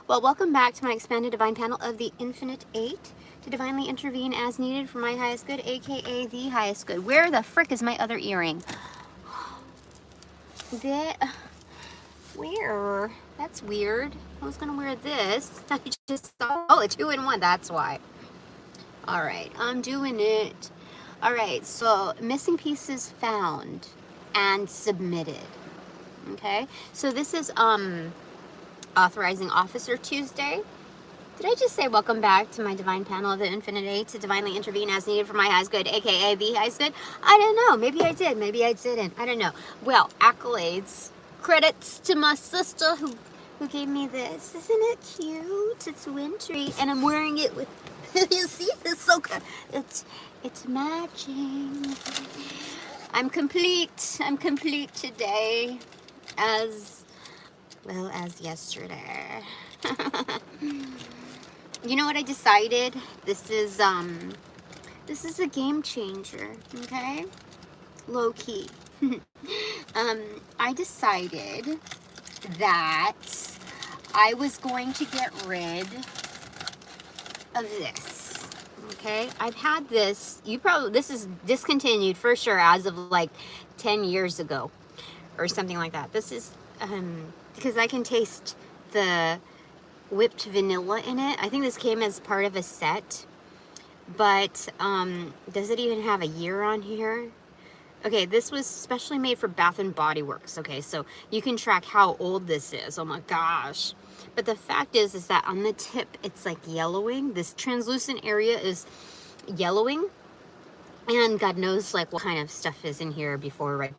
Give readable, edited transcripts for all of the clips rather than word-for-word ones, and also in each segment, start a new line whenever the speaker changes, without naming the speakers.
Well, welcome back to my expanded divine panel of the Infinite Eight to divinely intervene as needed for my highest good, aka the highest good. Where the frick is my other earring? Where? That's weird. I was gonna wear this. I just saw, oh, a 2-in-1, that's why. All right, I'm doing it. All right, so missing pieces found and submitted. Okay, so this is Authorizing Officer Tuesday. Did I just say welcome back to my divine panel of the Infinite Eight to divinely intervene as needed for my highest good, aka the highest good? I don't know. Maybe I did. Maybe I didn't. I don't know. Well, accolades, credits to my sister who gave me this. Isn't it cute? It's wintry, and I'm wearing it with. You see, it's so good. It's matching. I'm complete. I'm complete today, as well as yesterday. You know what I decided? This is a game changer, okay? Low key. I decided that I was going to get rid of this. Okay? I've had this, this is discontinued for sure as of like 10 years ago or something like that. This is because I can taste the whipped vanilla in it. I think this came as part of a set, but does it even have a year on here? Okay, this was specially made for Bath and Body Works. Okay, so you can track how old this is. Oh my gosh. But the fact is that on the tip it's like yellowing. This translucent area is yellowing, and God knows like what kind of stuff is in here before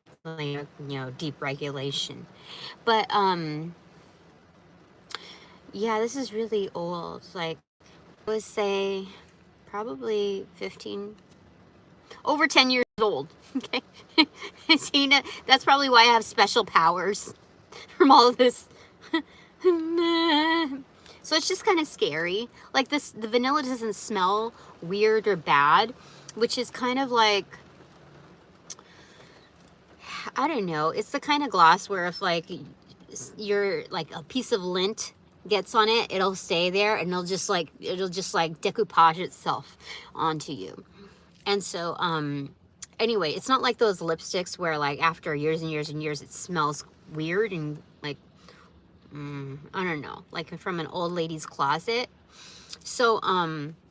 deep regulation. But yeah, this is really old. Like, I would say probably 15, over 10 years old. Okay. Tina, that's probably why I have special powers from all of this. So it's just kind of scary. Like the vanilla doesn't smell weird or bad, which is kind of like, I don't know. It's the kind of gloss where if like you're like a piece of lint gets on it, it'll stay there and it'll just like decoupage itself onto you. And so anyway, it's not like those lipsticks where like after years and years and years it smells weird and like I don't know, like from an old lady's closet. So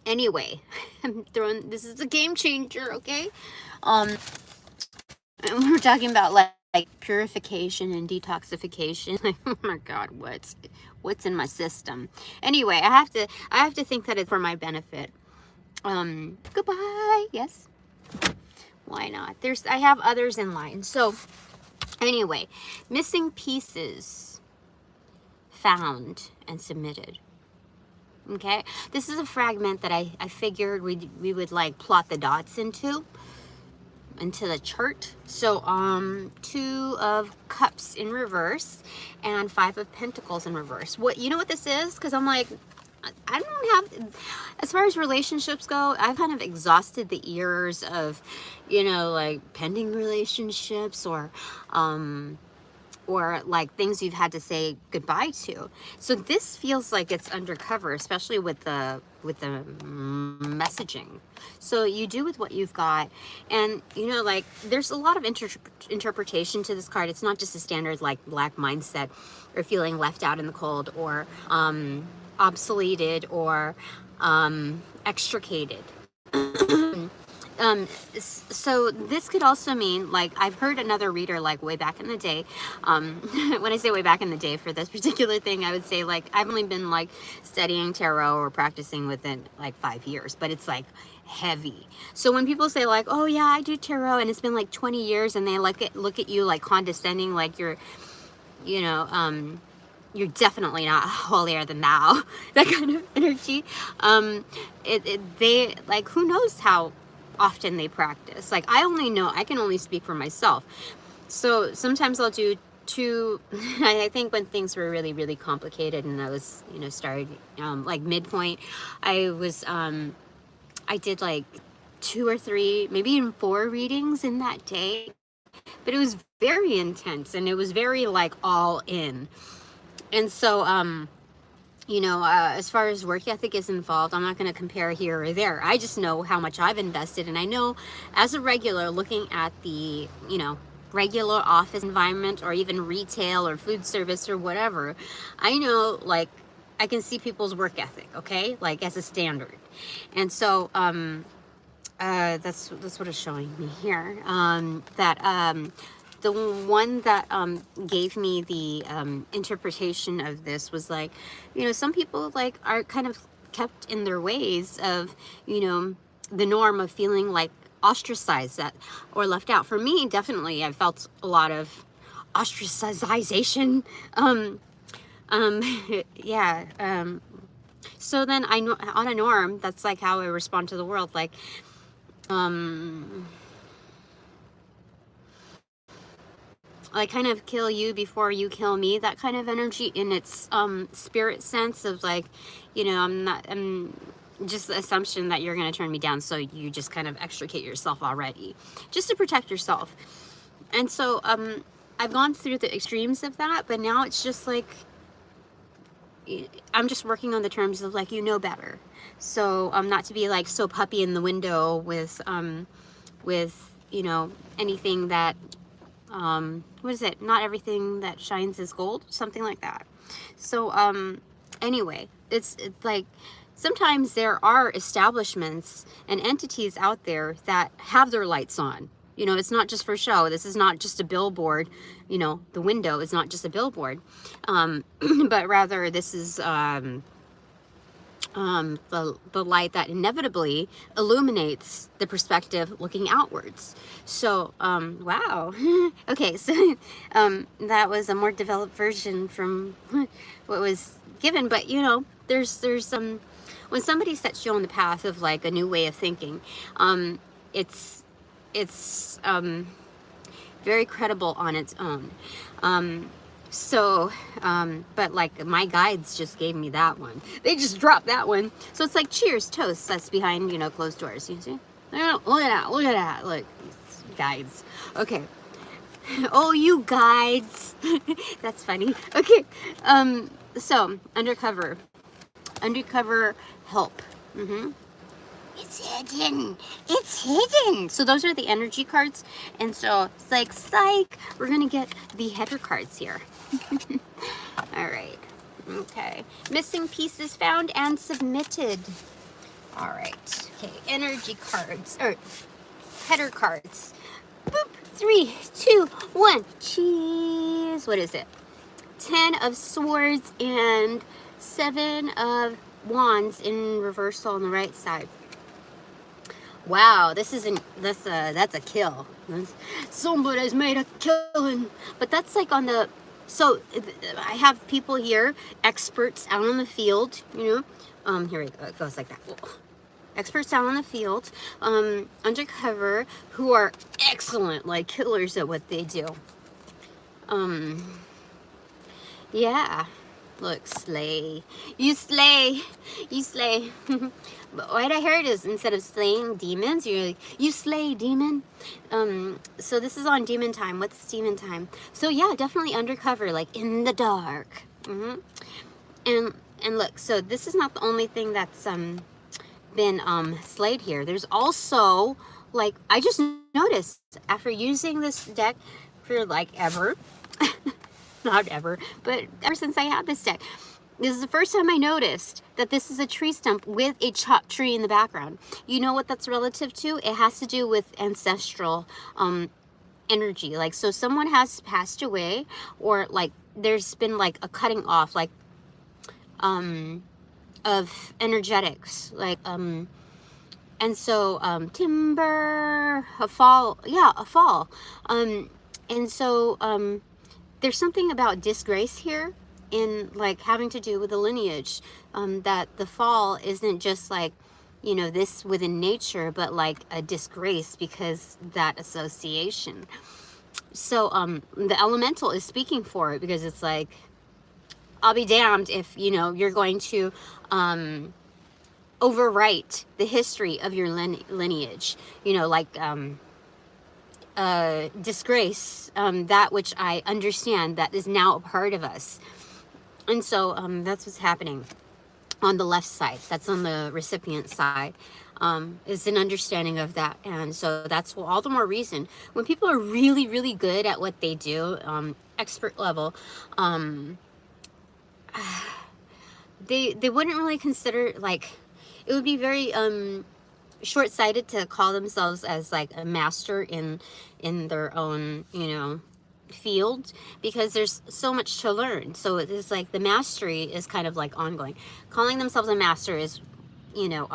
anyway, this is a game changer, okay? And we're talking about like purification and detoxification. Like, oh my God, what's in my system? Anyway, I have to think that it's for my benefit. Goodbye. Yes. Why not? I have others in line. So anyway, missing pieces found and submitted. Okay, this is a fragment that I figured we would like plot the dots into the chart. So 2 of Cups in reverse and 5 of Pentacles in reverse. What, you know what this is? Because I'm like, I don't have, as far as relationships go, I've kind of exhausted the ears of, like pending relationships or like things you've had to say goodbye to. So this feels like it's undercover, especially with the messaging. So you do with what you've got, and like there's a lot of interpretation to this card. It's not just a standard like black mindset or feeling left out in the cold or obsoleted or extricated. So this could also mean, like, I've heard another reader, like, way back in the day, when I say way back in the day for this particular thing, I would say, like, I've only been, like, studying tarot or practicing within, like, 5 years, but it's, like, heavy. So when people say, like, oh, yeah, I do tarot, and it's been, like, 20 years, and they look at you, like, condescending, like you're definitely not holier than thou, that kind of energy. They, like, who knows how often they practice. Like, I can only speak for myself. So sometimes I'll do 2, I think when things were really, really complicated and I was, started, like midpoint, I did like 2 or 3, maybe even 4 readings in that day. But it was very intense and it was very like all in. And so you know, as far as work ethic is involved, I'm not going to compare here or there. I just know how much I've invested, and I know as a regular looking at the, you know, regular office environment or even retail or food service or whatever, I know, like, I can see people's work ethic, okay, like as a standard. And so that's what it's showing me here. The one that gave me the interpretation of this was like, you know, some people like are kind of kept in their ways of, you know, the norm of feeling like ostracized that or left out. For me, definitely, I felt a lot of ostracization. Yeah. So then I know on a norm, that's like how I respond to the world. Like, I kind of kill you before you kill me, that kind of energy in its spirit sense of like, you know, I'm just the assumption that you're going to turn me down, so you just kind of extricate yourself already just to protect yourself. And so I've gone through the extremes of that, but now it's just like I'm just working on the terms of like, you know better. So not to be like so puppy in the window with you know, anything that what is it? Not everything that shines is gold, something like that. So anyway, it's like sometimes there are establishments and entities out there that have their lights on. You know, it's not just for show. This is not just a billboard. You know, the window is not just a billboard, but rather this is the light that inevitably illuminates the perspective looking outwards. So, wow. Okay, so that was a more developed version from what was given. But you know, there's when somebody sets you on the path of like a new way of thinking, it's very credible on its own. So, but like my guides just gave me that one. They just dropped that one. So it's like cheers, toast. That's behind, you know, closed doors. You see? Look at that. Look at that. Look, guides. Okay. Oh, you guides. That's funny. Okay. So undercover help. It's hidden. It's hidden. So those are the energy cards. And so it's like, psych, we're going to get the header cards here. All right. Okay. Missing pieces found and submitted. All right. Okay. Energy cards, or header cards. Boop. 3, 2, 1. Cheese. What is it? 10 of swords and 7 of wands in reversal on the right side. Wow, that's a kill. Somebody's made a killing. But that's like on the, so I have people here, experts out on the field, you know. Here it goes like that. Experts out on the field, undercover, who are excellent, like killers at what they do. Yeah. Look, slay. You slay. You slay. But what I heard is instead of slaying demons, you're like, you slay, demon. So this is on demon time. What's demon time? So yeah, definitely undercover, like in the dark. And look, so this is not the only thing that's been slayed here. There's also, like, I just noticed after using this deck for like ever, not ever, but ever since I had this deck, this is the first time I noticed that this is a tree stump with a chopped tree in the background. You know what that's relative to? It has to do with ancestral energy. Like, so someone has passed away, or like there's been like a cutting off, like of energetics, like and so timber, a fall, yeah, a fall, and so there's something about disgrace here in like having to do with the lineage, that the fall isn't just like, you know, this within nature, but like a disgrace because that association. So the elemental is speaking for it, because it's like, I'll be damned if, you know, you're going to overwrite the history of your lineage, you know, like disgrace that which I understand that is now a part of us. And so that's what's happening on the left side. That's on the recipient side. Is an understanding of that. And so that's all the more reason when people are really, really good at what they do, expert level, they wouldn't really consider, like, it would be very short-sighted to call themselves as like a master in their own, you know, field, because there's so much to learn. So it's like the mastery is kind of like ongoing. Calling themselves a master is, you know,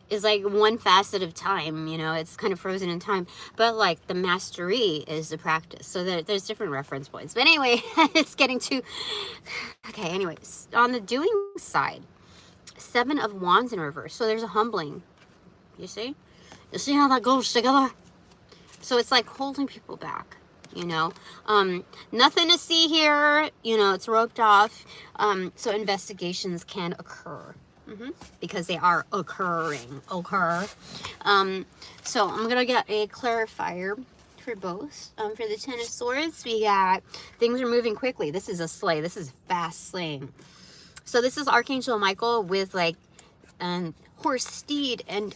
is like one facet of time, you know, it's kind of frozen in time. But like the mastery is the practice. So there's different reference points. But anyway, it's getting to, okay, anyways, on the doing side, 7 of Wands in reverse. So there's a humbling. You see? You see how that goes together? So it's like holding people back, you know. Nothing to see here. You know, it's roped off. So investigations can occur. Because they are occurring. So I'm going to get a clarifier for both. For the 10 of Swords, we got things are moving quickly. This is a sleigh. This is fast slaying. So this is Archangel Michael with like horse, steed, and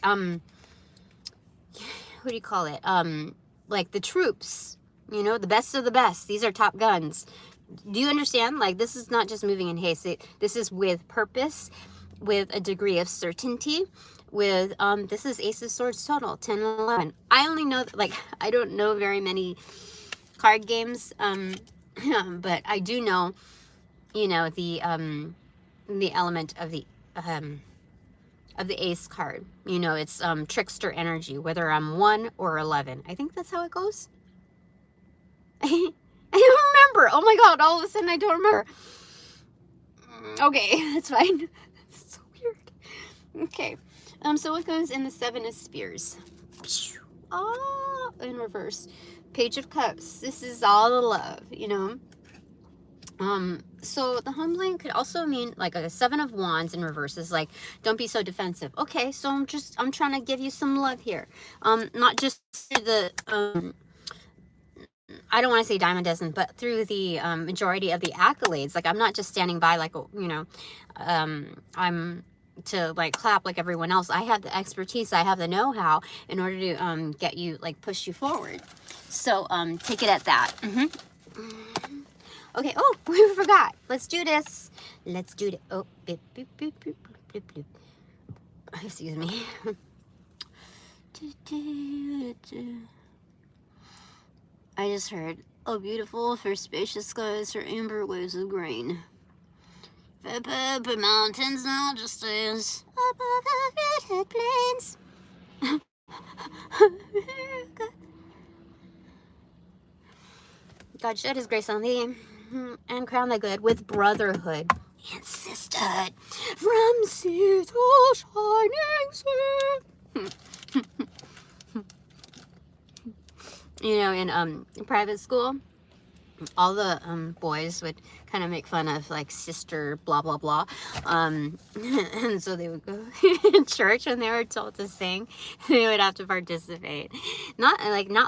what do you call it? Like the troops, you know, the best of the best. These are top guns. Do you understand? Like, this is not just moving in haste. This is with purpose, with a degree of certainty, with this is Ace of Swords total, 10 and 11. I only know, like, I don't know very many card games, but I do know, you know, the element of the ace card. You know, it's trickster energy, whether I'm 1 or 11. I think that's how it goes. I don't remember. Oh my god, all of a sudden I don't remember. Okay, that's fine. It's so weird. Okay. So what goes in the 7 of Spears? Ah, in reverse. Page of Cups. This is all the love, you know. So the humbling could also mean like a 7 of Wands in reverse is like, don't be so defensive. Okay, so I'm trying to give you some love here. Not just the, I don't want to say diamond dozen, but through the majority of the accolades. Like, I'm not just standing by like, you know, I'm to like clap like everyone else. I have the expertise, I have the know-how in order to get you, like, push you forward. So take it at that. Okay, oh, we forgot. Let's do this. Let's do it. Oh, beep, beep, beep, beep, beep, beep. Excuse me. I just heard, oh, beautiful for spacious skies, or amber waves of green. Up mountains, not just as above the redhead plains. God shed his grace on thee, and crown thy good with brotherhood and sisterhood from sea to shining sea. You know, in private school, all the boys would kind of make fun of like sister blah blah blah, and so they would go in church when they were told to sing. They would have to participate, not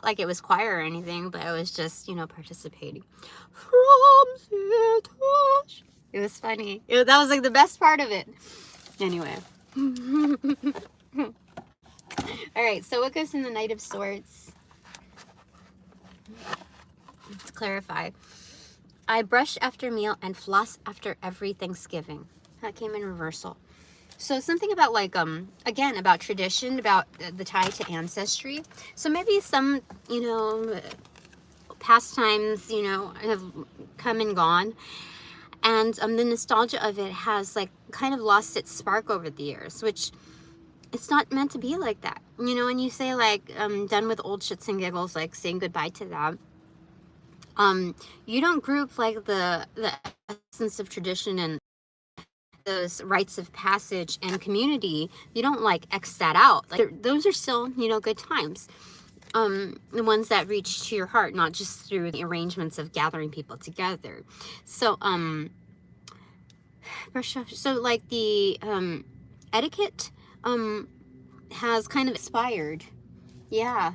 like it was choir or anything, but it was just, you know, participating. It was funny. That was like the best part of it. Anyway. All right, so what goes in the Knight of Swords? Let's clarify. I brush after meal and floss after every Thanksgiving. That came in reversal. So something about like, again, about tradition, about the tie to ancestry. So maybe some, you know, pastimes, you know, have come and gone. And the nostalgia of it has like kind of lost its spark over the years, which it's not meant to be like that. You know, when you say like, done with old shits and giggles, like saying goodbye to that. You don't group like the essence of tradition and those rites of passage and community. You don't like X that out. Like, those are still, you know, good times. The ones that reach to your heart, not just through the arrangements of gathering people together. So, so like the etiquette has kind of expired. Yeah.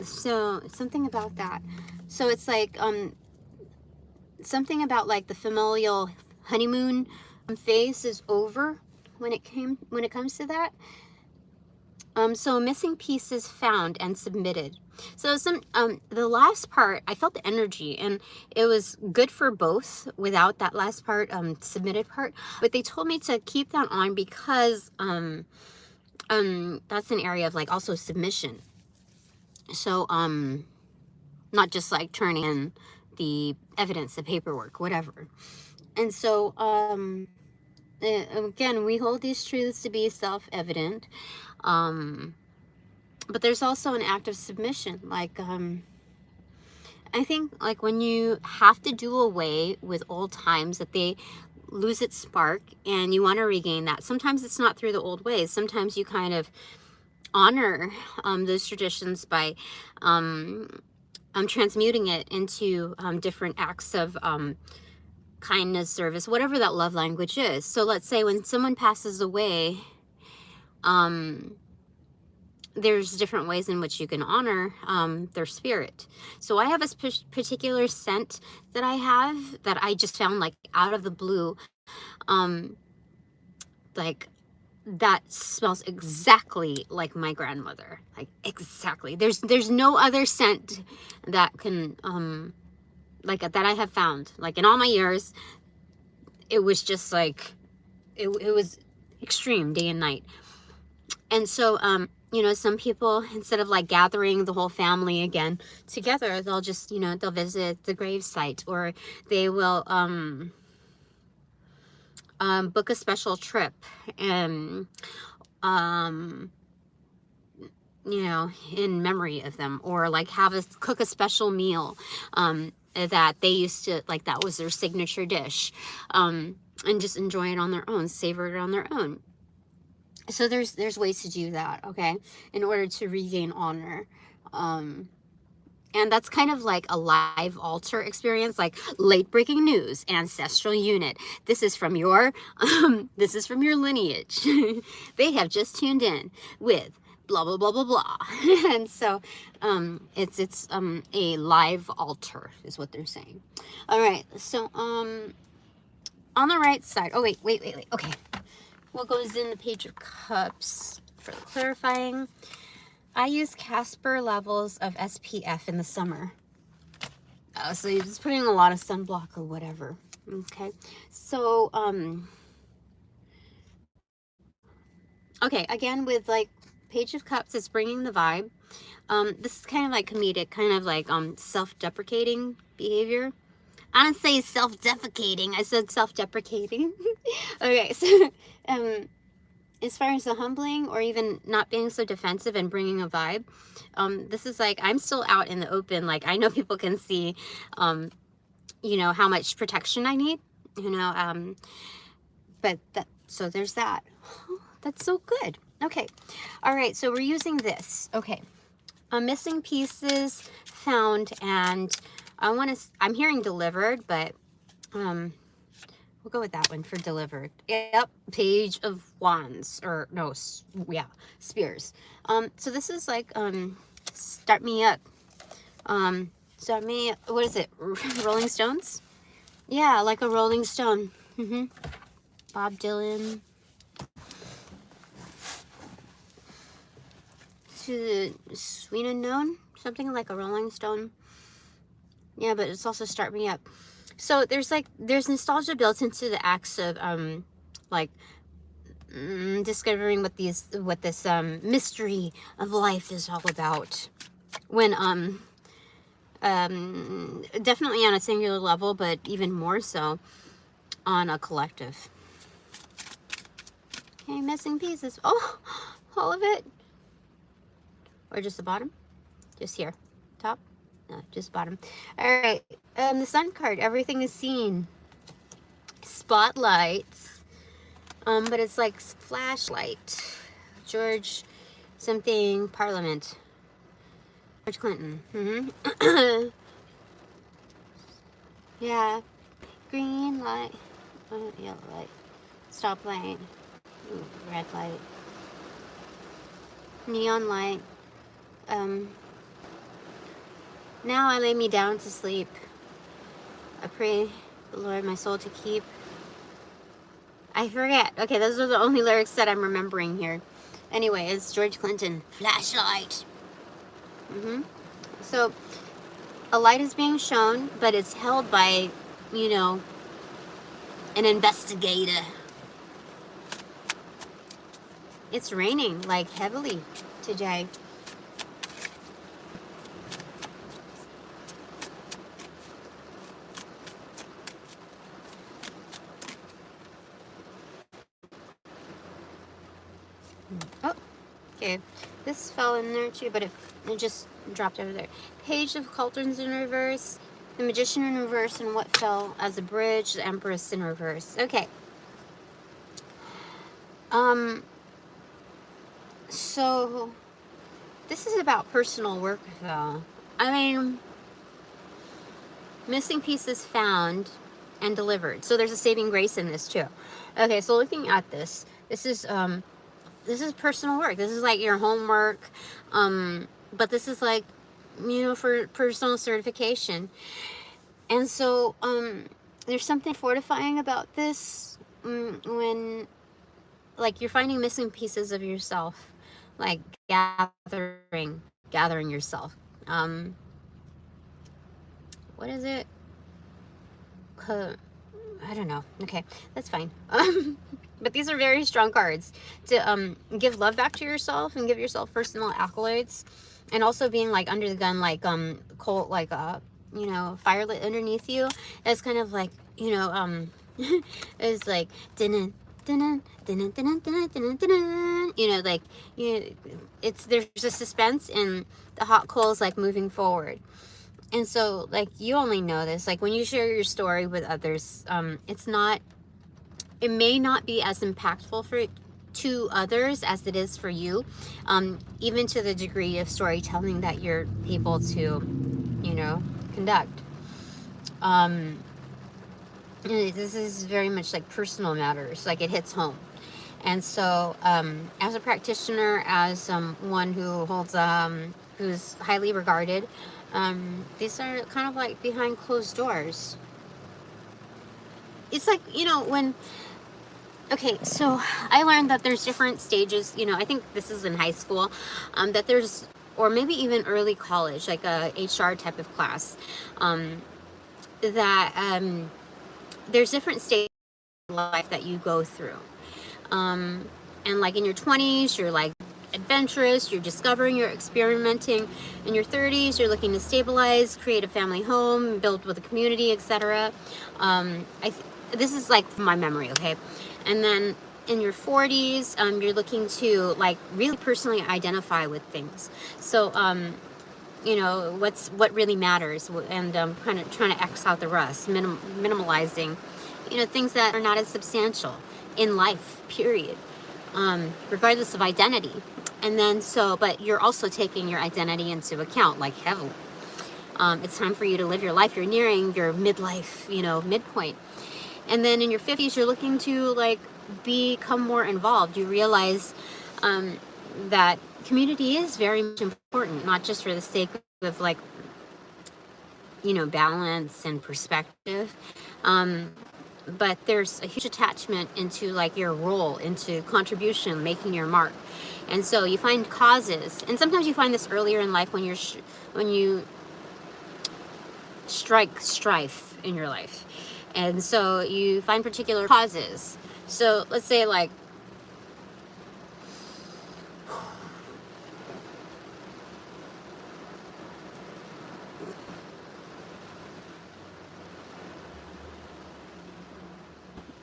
So something about that. So it's like something about like the familial honeymoon phase is over when it comes to that. So missing pieces found and submitted. So the last part, I felt the energy, and it was good for both without that last part, submitted part. But they told me to keep that on because that's an area of like also submission. So not just like turning in the evidence, the paperwork, whatever. And so again, we hold these truths to be self-evident. But there's also an act of submission. Like, I think like when you have to do away with old times, that they lose its spark and you want to regain that. Sometimes it's not through the old ways. Sometimes you kind of honor those traditions by transmuting it into different acts of kindness, service, whatever that love language is. So let's say when someone passes away, there's different ways in which you can honor their spirit. So I have a particular scent that I have that I just found like out of the blue. Like that smells exactly like my grandmother. Like exactly. There's no other scent that can like that I have found. Like in all my years, it was just like it was extreme day and night. And so you know, some people, instead of like gathering the whole family again together, they'll just, you know, they'll visit the gravesite, or they will book a special trip and you know, in memory of them, or like cook a special meal that they used to, like that was their signature dish, and just enjoy it on their own, savor it on their own. So there's ways to do that, okay, in order to regain honor. And that's kind of like a live altar experience, like late breaking news, ancestral unit. This is from your this is from your lineage. They have just tuned in with blah blah blah blah blah. And so it's a live altar is what they're saying. All right, so on the right side, oh wait, okay, what goes in the Page of Cups for the clarifying? I use Casper levels of SPF in the summer. So you're just putting a lot of sunblock or whatever. Okay. So, okay, again, with like Page of Cups, it's bringing the vibe. This is kind of like comedic, kind of like self-deprecating behavior. I didn't say self-defecating, I said self-deprecating. Okay, so as far as the humbling or even not being so defensive and bringing a vibe, this is like, I'm still out in the open. Like, I know people can see, you know, how much protection I need, you know, but so there's that. Oh, that's so good. Okay. All right. So we're using this. Okay. Missing pieces found, and I'm hearing delivered, but, we'll go with that one for delivered. Yep, Page of Wands, or no, yeah, Spears. So this is like, start me up. Start me, what is it? Rolling Stones? Yeah, like a Rolling Stone. Bob Dylan. To the Sweet Unknown, something like a Rolling Stone. Yeah, but it's also start me up. So there's nostalgia built into the acts of like discovering what this mystery of life is all about. When definitely on a singular level, but even more so on a collective. Okay, missing pieces. Oh, all of it. Or just the bottom? Just here. Top? No, just bottom. All right. The Sun card. Everything is seen. Spotlights. But it's like flashlight. George something Parliament. George Clinton. Yeah. Green light. Oh, yellow light. Stop light. Ooh, red light. Neon light. Now I lay me down to sleep. I pray the Lord my soul to keep. I forget. Okay, those are the only lyrics that I'm remembering here. Anyway, it's George Clinton. Flashlight. So a light is being shown, but it's held by, you know, an investigator. It's raining like heavily today. Oh, okay. This fell in there too, but it just dropped over there. Page of Cauldrons in reverse, the Magician in reverse, and what fell as a bridge, the Empress in reverse. Okay. So this is about personal work though. I mean, missing pieces found and delivered. So there's a saving grace in this too. Okay, so looking at this is personal work. This is like your homework, but this is like, you know, for personal certification. And so there's something fortifying about this when like you're finding missing pieces of yourself, like gathering yourself. What is it? I don't know. Okay, that's fine. But these are very strong cards to give love back to yourself and give yourself personal accolades, and also being like under the gun, like cold, like you know, fire lit underneath you. It's kind of like, you know, it's like dun dun dun dun dun dun dun, you know, like, you know, it's there's a suspense in the hot coals, like moving forward. And so, like, you only know this, like, when you share your story with others, it may not be as impactful to others as it is for you, even to the degree of storytelling that you're able to, you know, conduct. This is very much like personal matters, like it hits home. And so, as a practitioner, as one who holds, who's highly regarded, these are kind of like behind closed doors. It's like, you know, when, okay, so I learned that there's different stages, you know, I think this is in high school, that there's, or maybe even early college, like a HR type of class, that there's different stages of life that you go through. And like in your 20s, you're like adventurous, you're discovering, you're experimenting. In your 30s, you're looking to stabilize, create a family home, build with a community, etc. This is like from my memory, okay? And then in your 40s, you're looking to like really personally identify with things. So, you know, what really matters, and kind of trying to X out the rust, minimalizing, you know, things that are not as substantial in life, period, regardless of identity. And then but you're also taking your identity into account, like heavily. It's time for you to live your life. You're nearing your midlife, you know, midpoint. And then in your 50s, you're looking to like become more involved. You realize that community is very much important, not just for the sake of like, you know, balance and perspective. But there's a huge attachment into like your role, into contribution, making your mark. And so you find causes, and sometimes you find this earlier in life when you strike strife in your life. And so you find particular causes. So let's say like,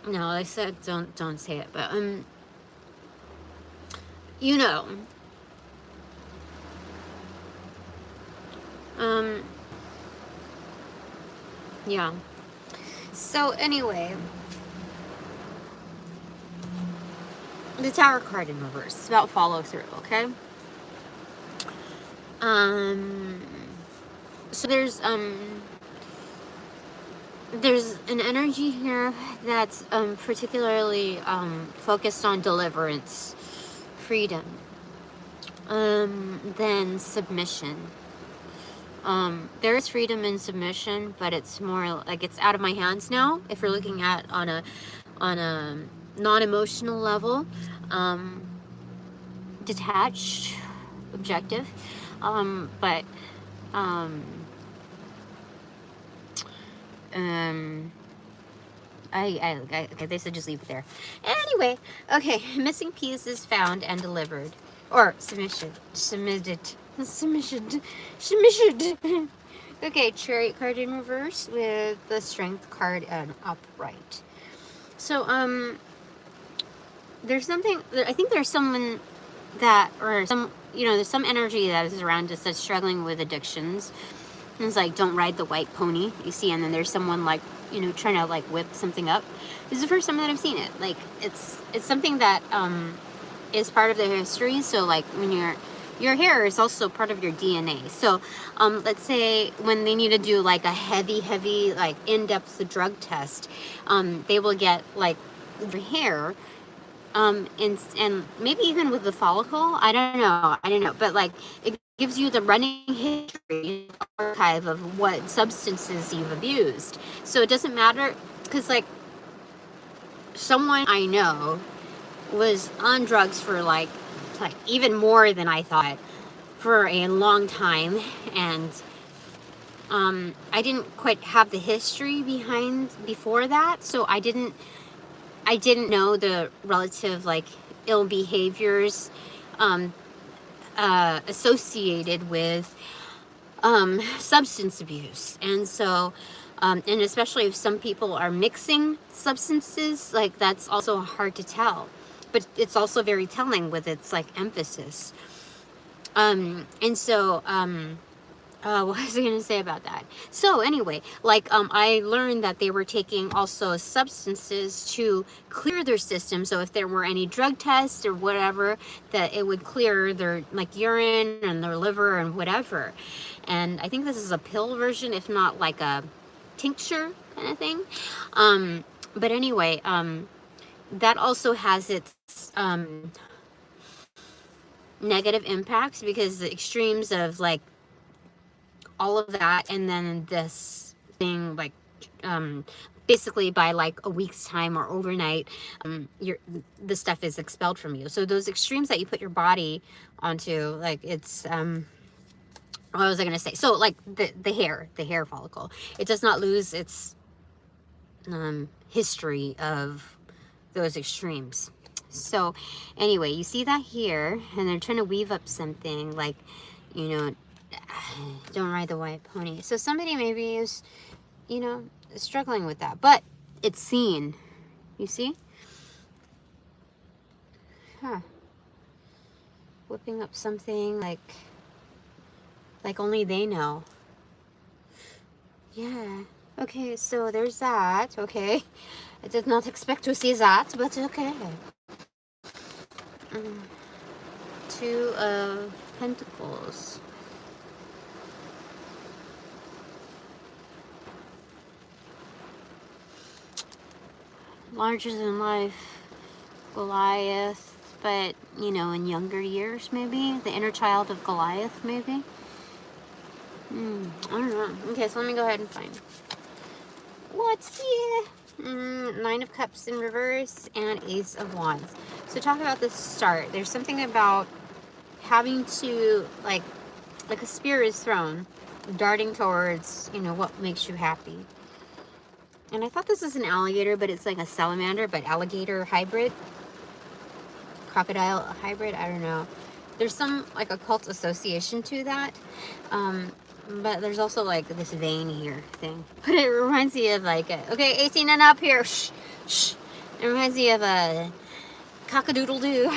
no, I said don't say it, but you know, yeah. So anyway, the Tower card in reverse. It's about follow through, okay? So there's an energy here that's particularly focused on deliverance, freedom, then submission. There is freedom in submission, but it's more like it's out of my hands now. If you're looking at on a non-emotional level, detached, objective, but um, um, okay, they said just leave it there. Anyway, okay, missing piece is found and delivered, or submitted. Okay, chariot card in reverse with the strength card and upright. So, there's something, I think there's someone that, or some, there's some energy that is around us that's struggling with addictions. And it's like, don't ride the white pony, you see, and then there's someone like, trying to like whip something up. This is the first time that I've seen it. Like, it's something that, is part of their history. So like when your hair is also part of your DNA. So let's say when they need to do like a heavy like in-depth drug test, they will get like your hair, and maybe even with the follicle, I don't know, but like it gives you the running history archive of what substances you've abused. So it doesn't matter, because like someone I know was on drugs for like even more than I thought for a long time, and I didn't quite have the history before that, so I didn't know the relative like ill behaviors associated with substance abuse. And so and especially if some people are mixing substances, like that's also hard to tell, but it's also very telling with its like emphasis. And so what was I going to say about that? So anyway, like I learned that they were taking also substances to clear their system. So if there were any drug tests or whatever, that it would clear their like urine and their liver and whatever. And I think this is a pill version, if not like a tincture kind of thing. But anyway, that also has its negative impacts, because the extremes of like all of that and then this thing, like basically by like a week's time or overnight, the stuff is expelled from you. So those extremes that you put your body onto, like it's what was I gonna say? So like the hair follicle, it does not lose its history of those extremes. So anyway, you see that here, and they're trying to weave up something like, don't ride the white pony. So somebody maybe is, struggling with that, but it's seen. You see? Huh. Whipping up something like only they know. Yeah. Okay, so there's that. Okay. I did not expect to see that, but okay. Two of Pentacles. Larger than life Goliath, but in younger years, maybe the inner child of Goliath, maybe. I don't know. Okay, so let me go ahead and find what's here. Nine of Cups in reverse and Ace of Wands. So talk about the start. There's something about having to like a spear is thrown, darting towards what makes you happy. And I thought this was an alligator, but it's like a salamander, but alligator hybrid, crocodile hybrid. I don't know. There's some like occult association to that. But there's also like this vein here thing. But it reminds me of like, okay, 18 and up here. Shh, shh. It reminds me of a cock-a-doodle-doo.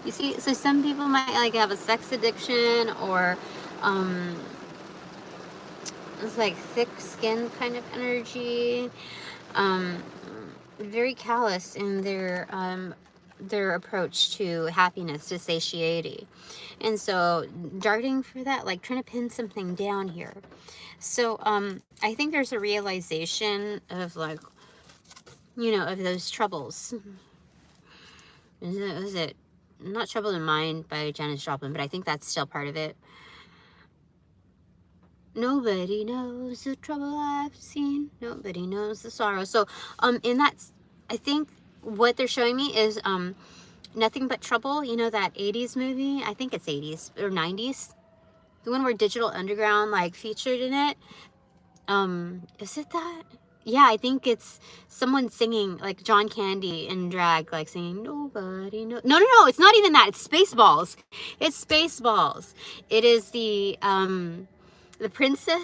You see, so some people might like have a sex addiction, or it's like thick skin kind of energy. Very callous in their approach to happiness, to satiety. And so darting for that, like trying to pin something down here. So I think there's a realization of like, of those troubles. Was it not Trouble in Mind by Janis Joplin, but I think that's still part of it. Nobody knows the trouble I've seen. Nobody knows the sorrow. So, in that, I think what they're showing me is, Nothing But Trouble. You know that 80s movie? I think it's 80s or 90s. The one where Digital Underground, like, featured in it. Is it that? Yeah, I think it's someone singing, like John Candy in drag, like singing, nobody knows. No, no, no, it's not even that. It's Spaceballs. It's Spaceballs. It is the princess